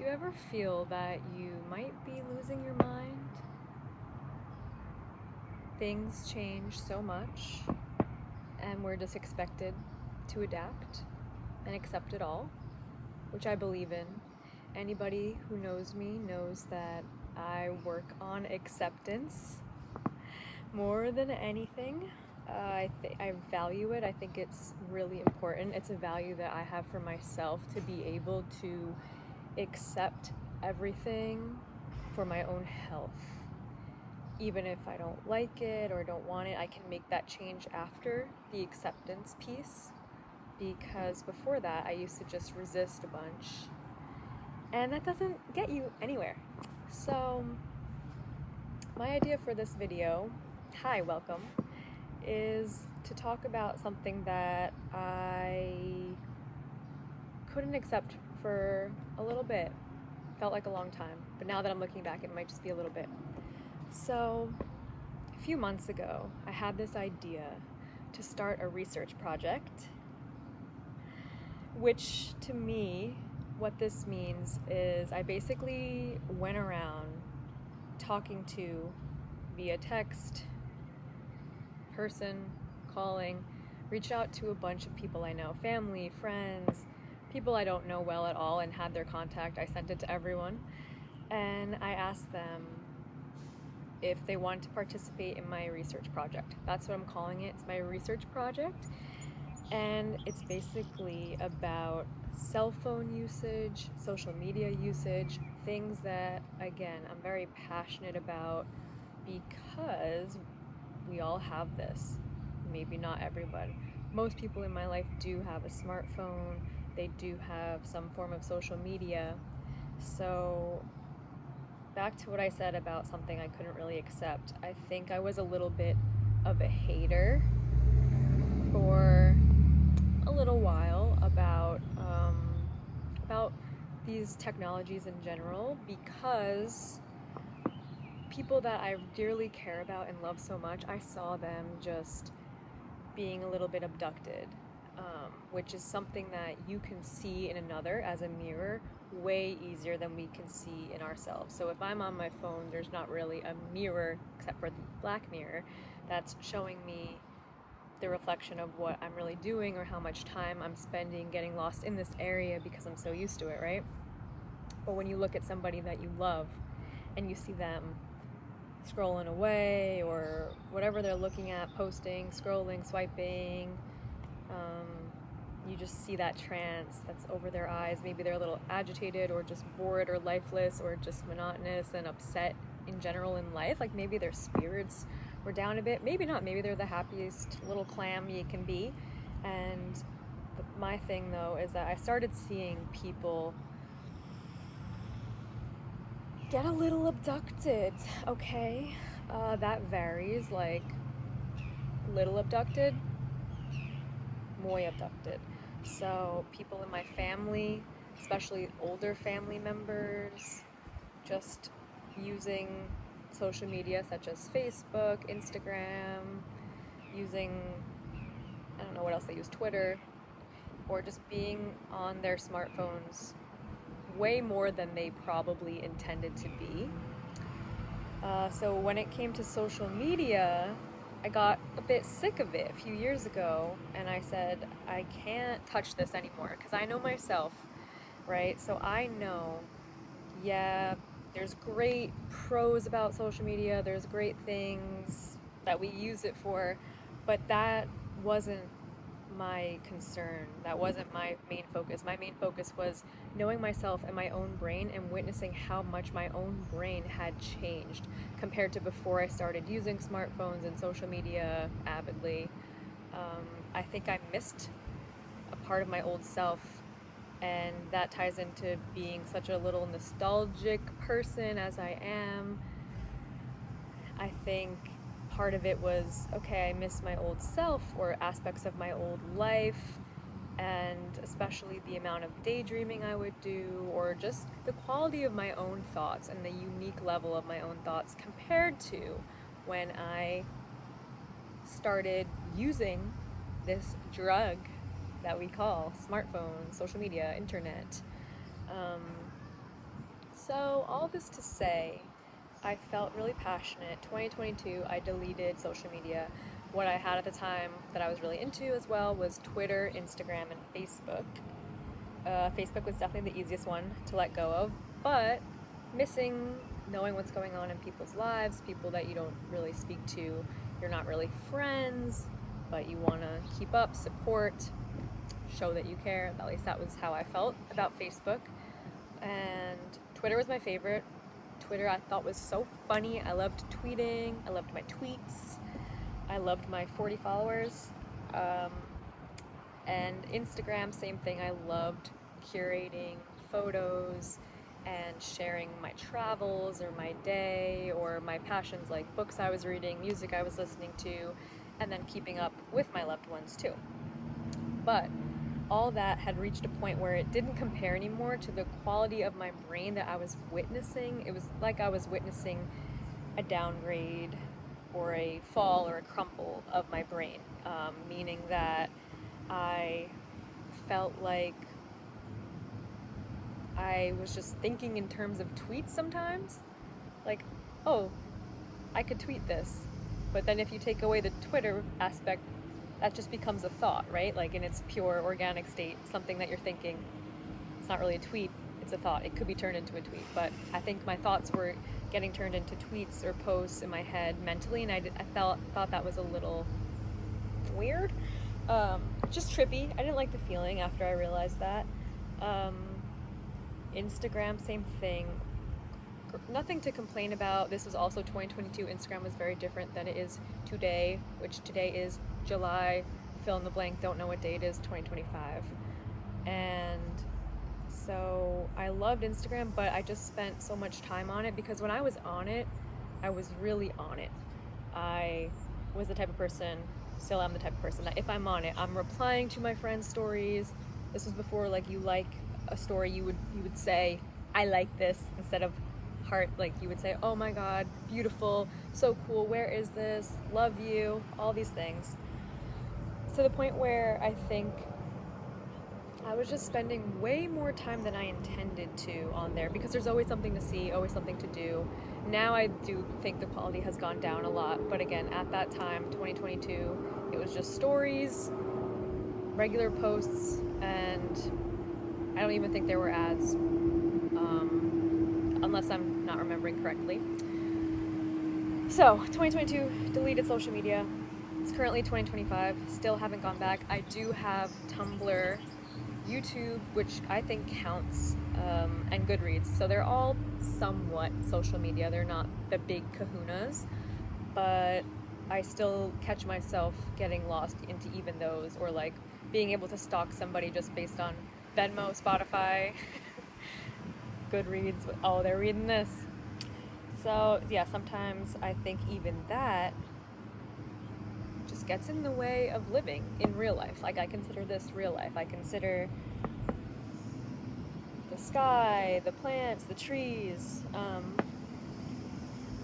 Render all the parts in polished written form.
you ever feel that you might be losing your mind? Things change so much, and we're just expected to adapt and accept it all, which I believe in. Anybody who knows me knows that I work on acceptance more than anything. I value it. I think it's really important. It's a value that I have for myself, to be able to accept everything for my own health. Even if I don't like it or don't want it, I can make that change after the acceptance piece, because before that I used to just resist a bunch, and that doesn't get you anywhere. So my idea for this video, hi, welcome, is to talk about something that I couldn't accept for a little bit. Felt like a long time, but now that I'm looking back, it might just be a little bit. So a few months ago, I had this idea to start a research project, which to me, what this means is I basically went around talking to, via text, person, calling, reached out to a bunch of people I know, family, friends, people I don't know well at all, and had their contact. I sent it to everyone, and I asked them if they wanted to participate in my research project. That's what I'm calling it. It's my research project, and it's basically about cell phone usage, social media usage, things that, again, I'm very passionate about, because we all have this. Maybe not everybody. Most people in my life do have a smartphone. They do have some form of social media. So back to what I said about something I couldn't really accept. I think I was a little bit of a hater for a little while about these technologies in general, because people that I dearly care about and love so much, I saw them just being a little bit abducted, which is something that you can see in another as a mirror way easier than we can see in ourselves. So if I'm on my phone, there's not really a mirror except for the black mirror that's showing me the reflection of what I'm really doing or how much time I'm spending getting lost in this area because I'm so used to it, right? But when you look at somebody that you love and you see them scrolling away or whatever they're looking at, posting, scrolling, swiping, you just see that trance that's over their eyes. Maybe they're a little agitated or just bored or lifeless or just monotonous and upset in general in life. Like maybe their spirits were down a bit, maybe not, maybe they're the happiest little clam you can be. And my thing though is that I started seeing people get a little abducted, okay? That varies, like little abducted, muy abducted. So people in my family, especially older family members, just using social media such as Facebook, Instagram, using, I don't know what else they use, Twitter, or just being on their smartphones way more than they probably intended to be. So when it came to social media, I got a bit sick of it a few years ago, and I said, I can't touch this anymore, because I know myself, right? So I know, yeah, there's great pros about social media, there's great things that we use it for, but that wasn't my concern. That wasn't my main focus. My main focus was knowing myself and my own brain and witnessing how much my own brain had changed compared to before I started using smartphones and social media avidly. I think I missed a part of my old self, and that ties into being such a little nostalgic person as I am. I think part of it was, okay, I miss my old self or aspects of my old life, and especially the amount of daydreaming I would do, or just the quality of my own thoughts and the unique level of my own thoughts compared to when I started using this drug that we call smartphone, social media, internet. So, all this to say, I felt really passionate. 2022, I deleted social media. What I had at the time that I was really into as well was Twitter, Instagram, and Facebook. Facebook was definitely the easiest one to let go of, but missing knowing what's going on in people's lives, people that you don't really speak to, you're not really friends, but you want to keep up, support, show that you care. At least that was how I felt about Facebook. And Twitter was my favorite. Twitter I thought was so funny. I loved tweeting. I loved my tweets. I loved my 40 followers. And Instagram, same thing. I loved curating photos and sharing my travels or my day or my passions like books I was reading, music I was listening to, and then keeping up with my loved ones too. But all that had reached a point where it didn't compare anymore to the quality of my brain that I was witnessing. It was like I was witnessing a downgrade or a fall or a crumple of my brain, meaning that I felt like I was just thinking in terms of tweets sometimes. Like, oh, I could tweet this. But then if you take away the Twitter aspect, that just becomes a thought, right? Like in its pure organic state, something that you're thinking. It's not really a tweet, it's a thought. It could be turned into a tweet, but I think my thoughts were getting turned into tweets or posts in my head mentally, and I thought that was a little weird. Just trippy. I didn't like the feeling after I realized that. Instagram, same thing. Nothing to complain about. This was also 2022. Instagram was very different than it is today, which today is July, fill in the blank, don't know what date it is, 2025. And so I loved Instagram, but I just spent so much time on it because when I was on it, I was really on it. I was the type of person, still am the type of person that if I'm on it, I'm replying to my friends' stories. This was before like you like a story, you would say, I like this, instead of heart, like you would say, oh my god, beautiful, so cool, where is this, love you, all these things. To the point where I think I was just spending way more time than I intended to on there because there's always something to see, always something to do. Now I do think the quality has gone down a lot, but again, at that time, 2022, it was just stories, regular posts, and I don't even think there were ads, unless I'm not remembering correctly. So, 2022, deleted social media. It's currently 2025, still haven't gone back. I do have Tumblr, YouTube, which I think counts, and Goodreads. So they're all somewhat social media. They're not the big kahunas, but I still catch myself getting lost into even those, or like being able to stalk somebody just based on Venmo, Spotify, Goodreads. Oh, they're reading this. So yeah, sometimes I think even that just gets in the way of living in real life. Like I consider this real life. I consider the sky, the plants, the trees.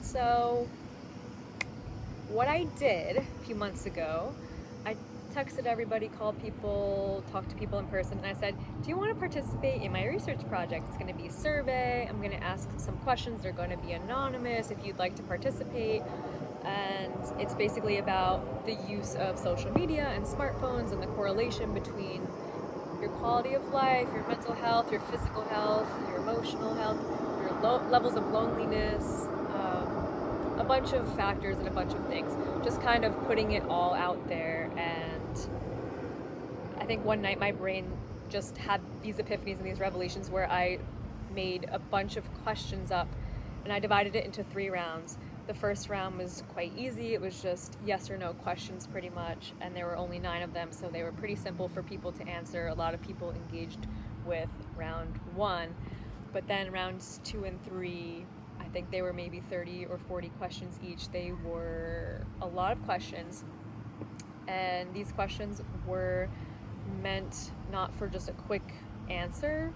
So what I did a few months ago, I texted everybody, called people, talked to people in person, and I said, do you want to participate in my research project? It's going to be a survey. I'm going to ask some questions. They're going to be anonymous if you'd like to participate. And it's basically about the use of social media and smartphones and the correlation between your quality of life, your mental health, your physical health, your emotional health, your levels of loneliness, a bunch of factors and a bunch of things. Just kind of putting it all out there. And I think one night my brain just had these epiphanies and these revelations where I made a bunch of questions up and I divided it into 3 rounds. The first round was quite easy. It was just yes or no questions pretty much, and there were only 9 of them, so they were pretty simple for people to answer. A lot of people engaged with round 1, but then rounds 2 and 3, I think they were maybe 30 or 40 questions each. They were a lot of questions, and these questions were meant not for just a quick answer,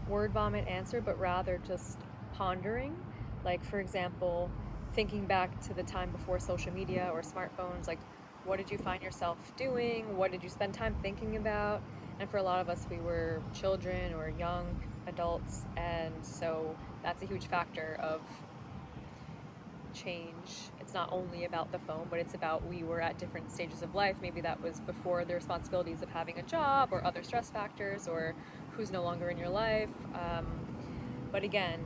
word vomit answer, but rather just pondering. Like, for example, thinking back to the time before social media or smartphones, like what did you find yourself doing? What did you spend time thinking about? And for a lot of us, we were children or young adults, and so that's a huge factor of change. It's not only about the phone, but it's about we were at different stages of life. Maybe that was before the responsibilities of having a job or other stress factors or who's no longer in your life. But again,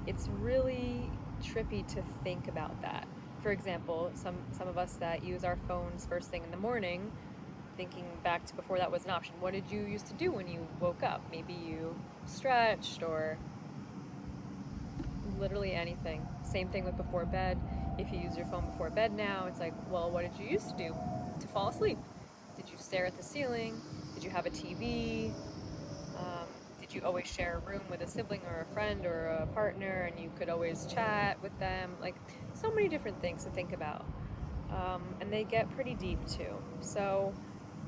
it's really trippy to think about that. For example, some of us that use our phones first thing in the morning, thinking back to before that was an option. What did you used to do when you woke up? Maybe you stretched or literally anything. Same thing with before bed. If you use your phone before bed now, it's like, well, what did you used to do to fall asleep? Did you stare at the ceiling? Did you have a TV? Um, did you always share a room with a sibling or a friend or a partner and you could always chat with them? Like, so many different things to think about. And they get pretty deep too. So,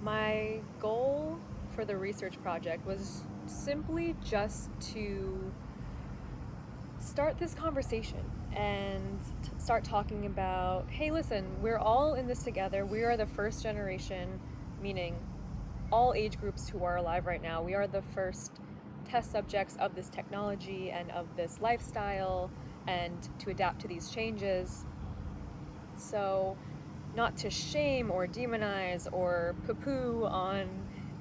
my goal for the research project was simply just to start this conversation and start talking about, hey, listen, we're all in this together. We are the first generation, meaning all age groups who are alive right now. We are the first test subjects of this technology and of this lifestyle and to adapt to these changes. So, not to shame or demonize or poo-poo on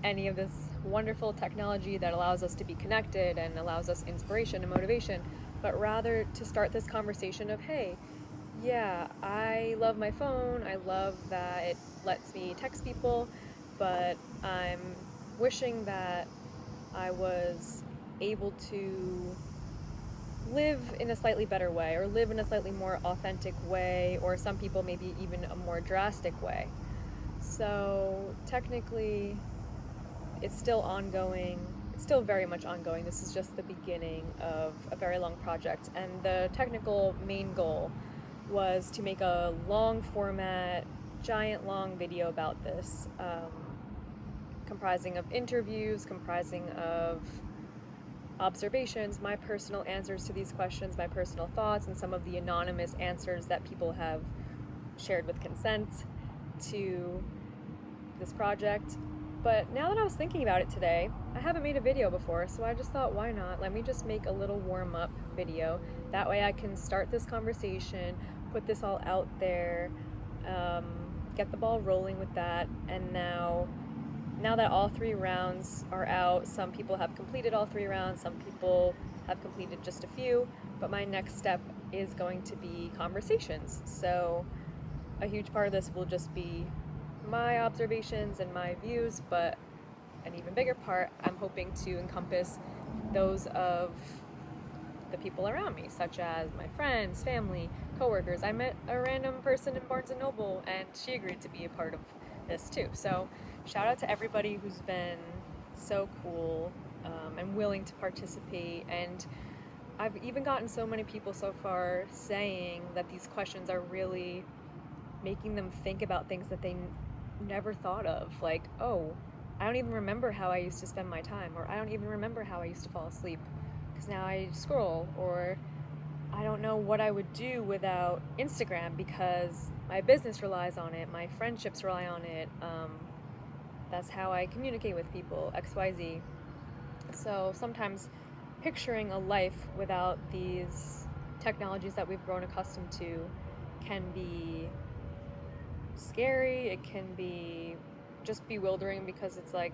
any of this wonderful technology that allows us to be connected and allows us inspiration and motivation, but rather to start this conversation of, hey, yeah, I love my phone, I love that it lets me text people, but I'm wishing that I was able to live in a slightly better way or live in a slightly more authentic way, or some people maybe even a more drastic way. So technically it's still ongoing. It's still very much ongoing. This is just the beginning of a very long project, and the technical main goal was to make a long format, giant long video about this, comprising of interviews, comprising of observations, my personal answers to these questions, my personal thoughts, and some of the anonymous answers that people have shared with consent to this project. But now that I was thinking about it today, I haven't made a video before, so I just thought, why not? Let me just make a little warm-up video. That way I can start this conversation, put this all out there, get the ball rolling with that, and now that all 3 rounds are out, some people have completed all 3 rounds, some people have completed just a few, but my next step is going to be conversations. So a huge part of this will just be my observations and my views, but an even bigger part I'm hoping to encompass those of the people around me, such as my friends, family, coworkers. I met a random person in Barnes & Noble and she agreed to be a part of this too. So shout out to everybody who's been so cool and willing to participate. And I've even gotten so many people so far saying that these questions are really making them think about things that they never thought of. Like, oh, I don't even remember how I used to spend my time, or I don't even remember how I used to fall asleep because now I scroll, or I don't know what I would do without Instagram because my business relies on it, my friendships rely on it, that's how I communicate with people, XYZ. So sometimes picturing a life without these technologies that we've grown accustomed to can be scary, it can be just bewildering because it's like,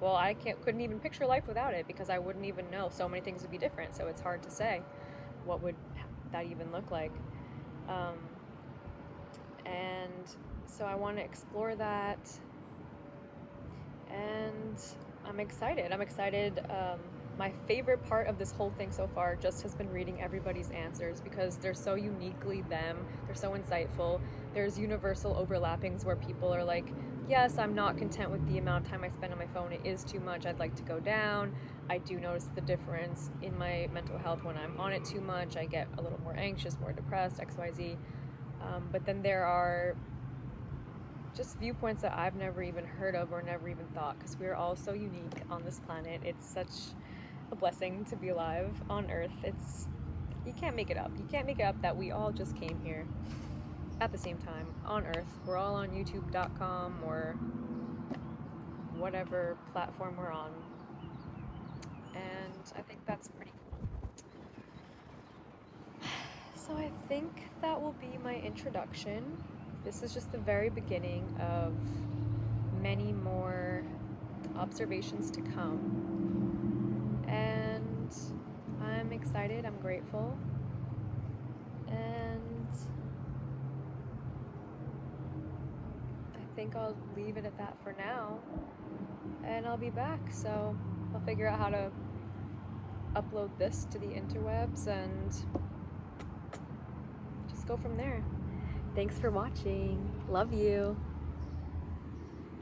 well, I couldn't even picture life without it because I wouldn't even know. So many things would be different, so it's hard to say what would that even look like. And so I want to explore that, and I'm excited. My favorite part of this whole thing so far just has been reading everybody's answers because they're so uniquely them, they're so insightful. There's universal overlappings where people are like, yes, I'm not content with the amount of time I spend on my phone, it is too much, I'd like to go down. I do notice the difference in my mental health when I'm on it too much. I get a little more anxious, more depressed, XYZ. But then there are just viewpoints that I've never even heard of or never even thought, because we're all so unique on this planet. It's such a blessing to be alive on Earth. You can't make it up. You can't make it up that we all just came here at the same time on Earth. We're all on YouTube.com or whatever platform we're on. And I think that's pretty cool. So I think that will be my introduction. This is just the very beginning of many more observations to come. And I'm excited, I'm grateful. And I think I'll leave it at that for now. And I'll be back, so I'll figure out how to upload this to the interwebs and just go from there. Thanks for watching. Love you.